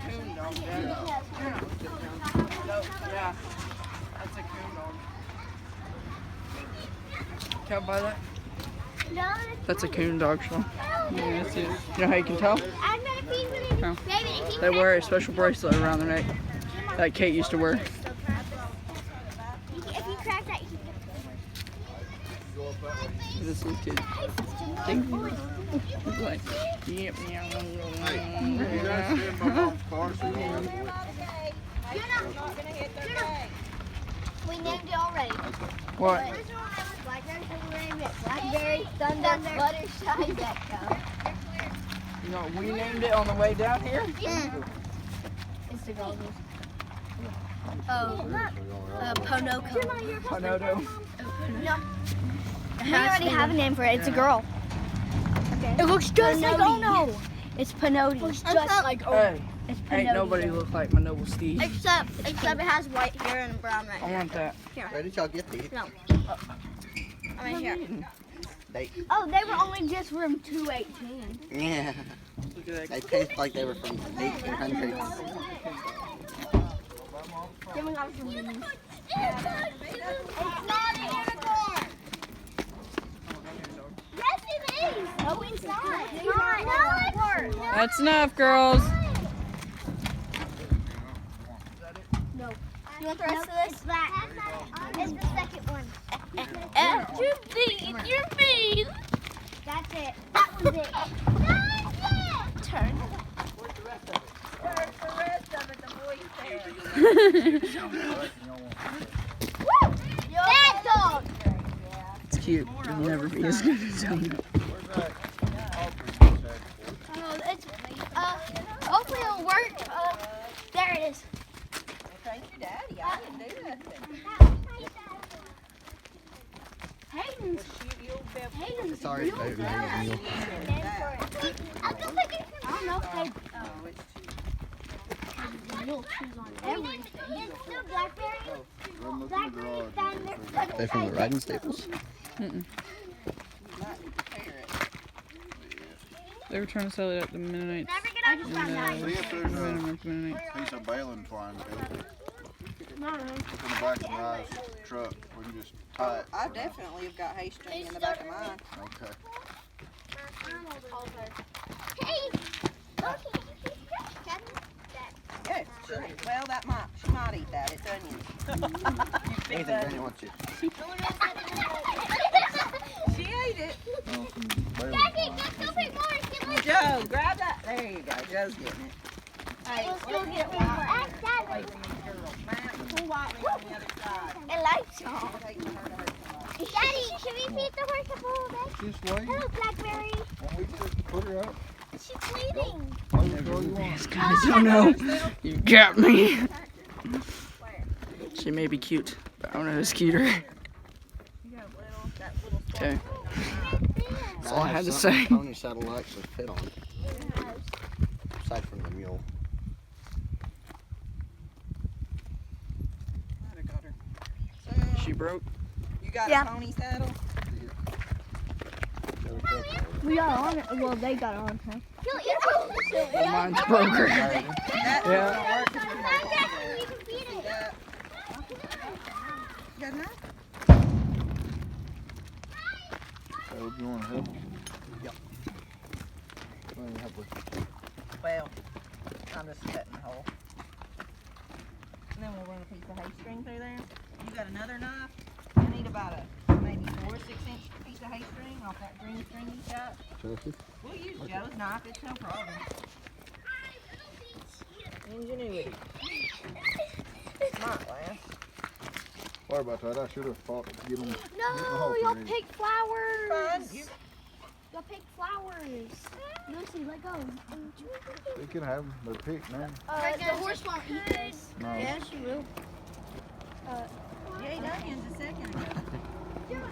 coon dog. Yeah. That's a coon dog. Can't buy that? That's a coon dog, Sean. Yeah, that's it. You know how you can tell? No. They wear a special bracelet around their neck, like Kate used to wear. If you crack that, you This little kid. He's like, yep, meow. We named it already. What? Blackberry, Thunder, Fluttershy, Gecko. You know, we named it on the way down here. It's the girls. Ponoco. Ponodo. No. We already have a name for it. It's a girl. Okay. It looks just like Ono. It's Pinoti. It's just like Ono. Hey, It's ain't Pinoti. nobody look like my noble Steve. Except it has white hair and brown right I here. want that. Where did y'all get these? No. I mean here. They, Oh, they were only just room 218. yeah. Look at that. They taste like they were from 1800s. Then we got some It's not a unicorn. Yes, it is. No, it's not. It's not. No, it's not. That's enough, girls. No. You want the rest of this? It's that. It's the second one. You're mean. That's it. That was it. That's it. Turn. Where's the rest of it? There's the rest of it. The boys Bad dog. It's cute. It'll never be as good as Ono. It's hopefully it'll work. There it is. Thank you, Daddy. I didn't do nothing. Hayden's. Hayden's. Sorry, it's baby. I don't know if they. You'll choose on everything. It's still blackberry. Blackberry thunder. They're from the riding stables. They were trying to sell it at the Mennonites. Never get out of See if there's a Mennonites. piece of baling twine in No. the back of my truck. We can just tie it. I definitely have got hay string in the back of mine. Okay. Hey, look. Yes, sure. Well, she might eat that. It's onions. Anything Granny wants you. She ate it. Jackie, let's go pick more. Joe, grab that. There you go. Joe's getting it. Hey, Let's go get one more. Ask Daddy. Who want me on the other side? It likes you. I'm taking her to her side. Daddy, should we feed the horse a bowl of eggs? Just wait. Hello, Blackberry. When we just put her out, She's bleeding. These guys don't know. You got me. She may be cute, but I don't know who's cuter. Okay. That's all I had to say. Pony saddle will actually fit on. Aside from the mule. She broke. You got Yeah. a pony saddle? We got on it. Well, they got on her. Well, mine's broke. That's Yeah. gonna work if you want to feed that. Good enough? Caleb, you want to help? Yep. Let me help with Well, I'm just cutting the hole. And then we'll run a piece of hay string through there. You got another knife? You need about a maybe 4 or 6 inch piece of hay string off that green string you got. Chelsea. We'll use Joe's knife, it's no problem. Ingenuity. Might last. Sorry about that. I should have fought to get them. No, y'all pick flowers. Fun. Y'all pick flowers. Lucy, let go. They can have them. They're picked now. The horse won't eat this. No. Yeah, she will. You ate onions a second ago.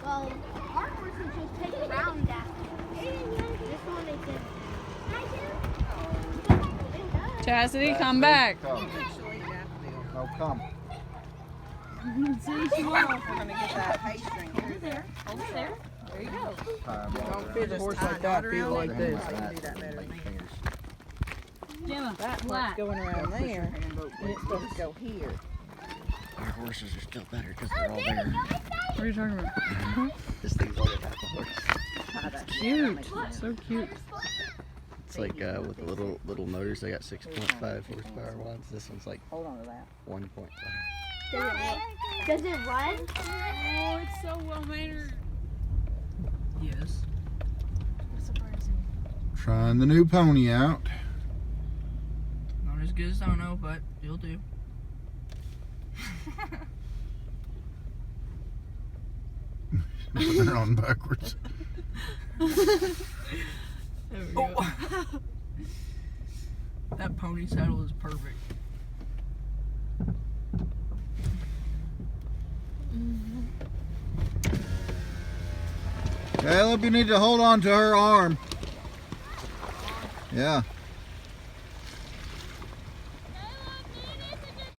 Well, our horses just take it around that. This one they did. Chastity, come back. Come. Actually, daffodil. No, come. See, she won't. We're gonna get that hay string through there. Over there. There you go. Time Don't feed the horse like that. Feed it like this. I can do that better than me. That part's going around there, and it's supposed to go here. Our horses are still better because they're all there. What are you talking about? This thing's like a half a horse. Cute. So cute. It's like with the little motors, they got 6.5 horsepower ones. This one's like Hold on to that. 1.5. Does it run? Oh, it's so well mannered. Yes. Trying the new pony out. Not as good as Dono, but it'll do. They're on backwards. There we go. That pony saddle is perfect. Caleb, you need to hold on to her arm. Yeah.